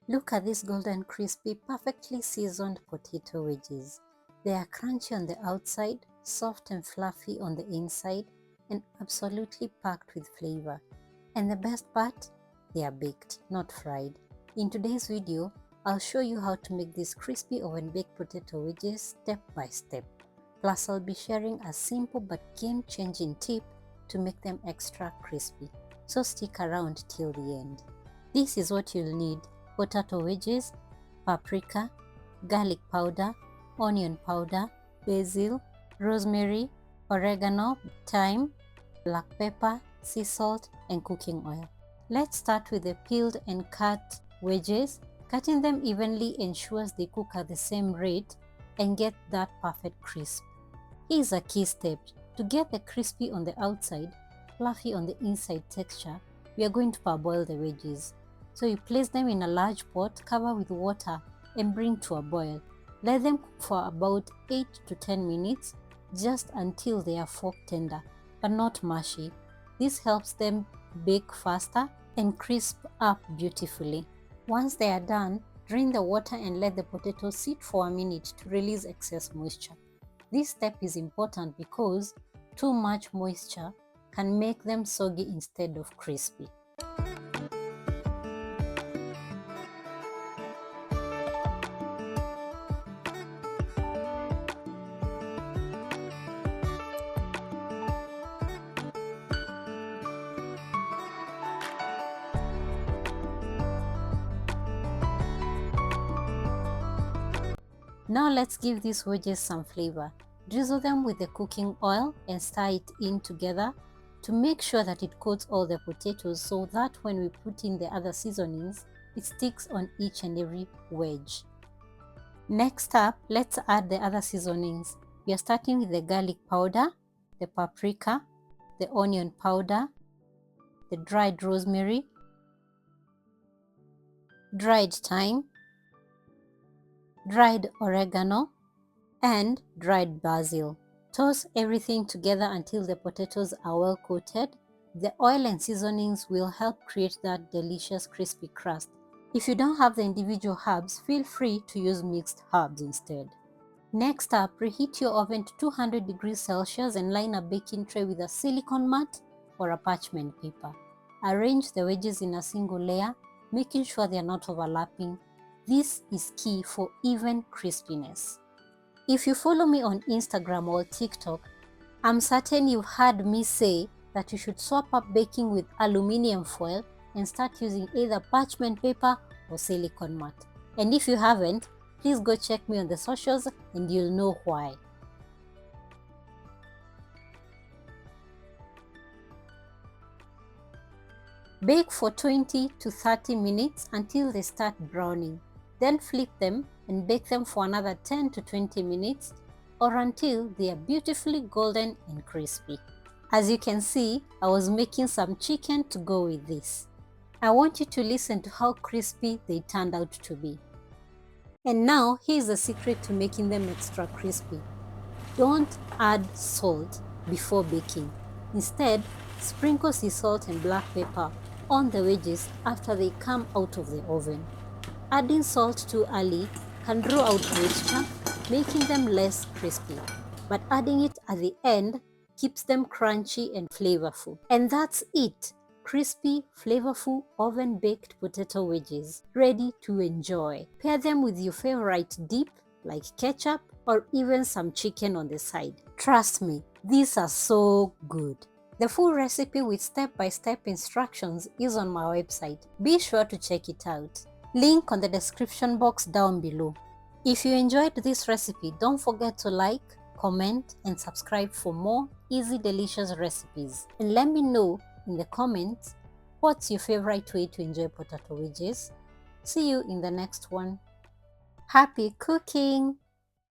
Look at these golden crispy, perfectly seasoned potato wedges. They are crunchy on the outside, soft and fluffy on the inside, and absolutely packed with flavor. And the best part? They are baked, not fried. In today's video, I'll show you how to make these crispy oven-baked potato wedges step by step. Plus, I'll be sharing a simple but game-changing tip to make them extra crispy. So stick around till the end. This is what you'll need: potato wedges, paprika, garlic powder, onion powder, basil, rosemary, oregano, thyme, black pepper, sea salt, and cooking oil. Let's start with the peeled and cut wedges. Cutting them evenly ensures they cook at the same rate and get that perfect crisp. Here's a key step. To get the crispy on the outside, fluffy on the inside texture, we are going to parboil the wedges. So you place them in a large pot, cover with water, and bring to a boil. Let them cook for about 8 to 10 minutes, just until they are fork tender, but not mushy. This helps them bake faster and crisp up beautifully. Once they are done, drain the water and let the potatoes sit for a minute to release excess moisture. This step is important because too much moisture can make them soggy instead of crispy. Now let's give these wedges some flavor. Drizzle them with the cooking oil and stir it in together to make sure that it coats all the potatoes, so that when we put in the other seasonings, it sticks on each and every wedge. Next up, let's add the other seasonings. We are starting with the garlic powder, the paprika, the onion powder, the dried rosemary, dried thyme, dried oregano, and dried basil. Toss everything together until the potatoes are well coated. The oil and seasonings will help create that delicious crispy crust. If you don't have the individual herbs, feel free to use mixed herbs instead. Next up, preheat your oven to 200 degrees Celsius and line a baking tray with a silicone mat or a parchment paper. Arrange the wedges in a single layer, making sure they are not overlapping. This is key for even crispiness. If you follow me on Instagram or TikTok, I'm certain you've heard me say that you should swap up baking with aluminium foil and start using either parchment paper or silicone mat. And if you haven't, please go check me on the socials and you'll know why. Bake for 20 to 30 minutes until they start browning. Then flip them and bake them for another 10 to 20 minutes or until they are beautifully golden and crispy. As you can see, I was making some chicken to go with this. I want you to listen to how crispy they turned out to be. And now, here's the secret to making them extra crispy. Don't add salt before baking. Instead, sprinkle sea salt and black pepper on the wedges after they come out of the oven. Adding salt too early can draw out moisture, making them less crispy, but adding it at the end keeps them crunchy and flavorful. And that's it! Crispy, flavorful, oven-baked potato wedges, ready to enjoy. Pair them with your favorite dip like ketchup or even some chicken on the side. Trust me, these are so good. The full recipe with step-by-step instructions is on my website. Be sure to check it out. Link on the description box down below. If you enjoyed this recipe, don't forget to like, comment, and subscribe for more easy, delicious recipes. And let me know in the comments what's your favorite way to enjoy potato wedges. See you in the next one. Happy cooking!